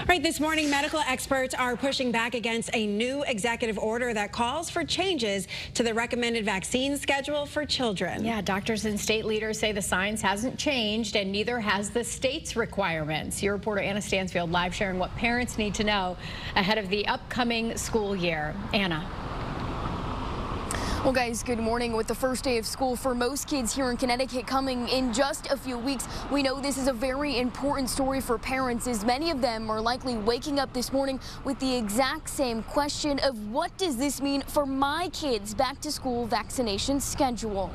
Right, this morning, medical experts are pushing back against a new executive order that calls for changes to the recommended vaccine schedule for children. Yeah, doctors and state leaders say the science hasn't changed, and neither has the state's requirements. Your reporter Anna Stansfield live sharing what parents need to know ahead of the upcoming school year. Anna. Well, guys, good morning. With the first day of school for most kids here in Connecticut coming in just a few weeks, we know this is a very important story for parents, as many of them are likely waking up this morning with the exact same question of what does this mean for my kids' back to school vaccination schedule?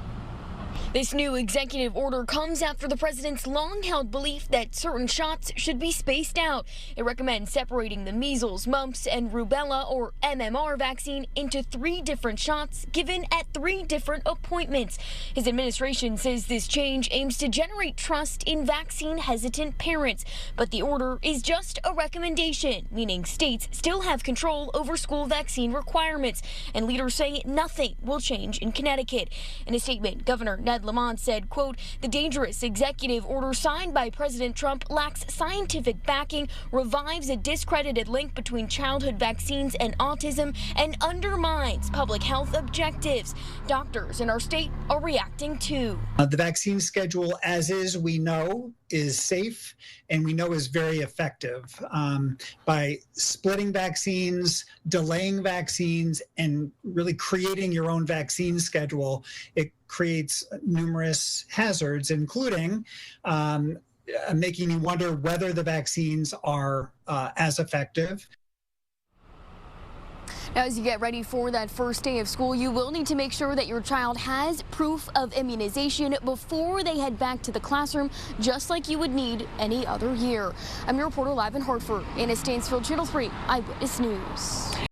This new executive order comes after the president's long-held belief that certain shots should be spaced out. It recommends separating the measles, mumps, and rubella, or MMR vaccine into 3 different shots given at 3 different appointments. His administration says this change aims to generate trust in vaccine-hesitant parents, but the order is just a recommendation, meaning states still have control over school vaccine requirements, and leaders say nothing will change in Connecticut. In a statement, Governor Ned Lamont said, quote, "The dangerous executive order signed by President Trump lacks scientific backing, revives a discredited link between childhood vaccines and autism, and undermines public health objectives." Doctors in our state are reacting too. The vaccine schedule, as is, we know, is safe and we know is very effective. By splitting vaccines, delaying vaccines, and really creating your own vaccine schedule, it creates numerous hazards, including making you wonder whether the vaccines are as effective. Now, as you get ready for that first day of school, you will need to make sure that your child has proof of immunization before they head back to the classroom, just like you would need any other year. I'm your reporter live in Hartford, Anna Stansfield, Channel 3 Eyewitness News.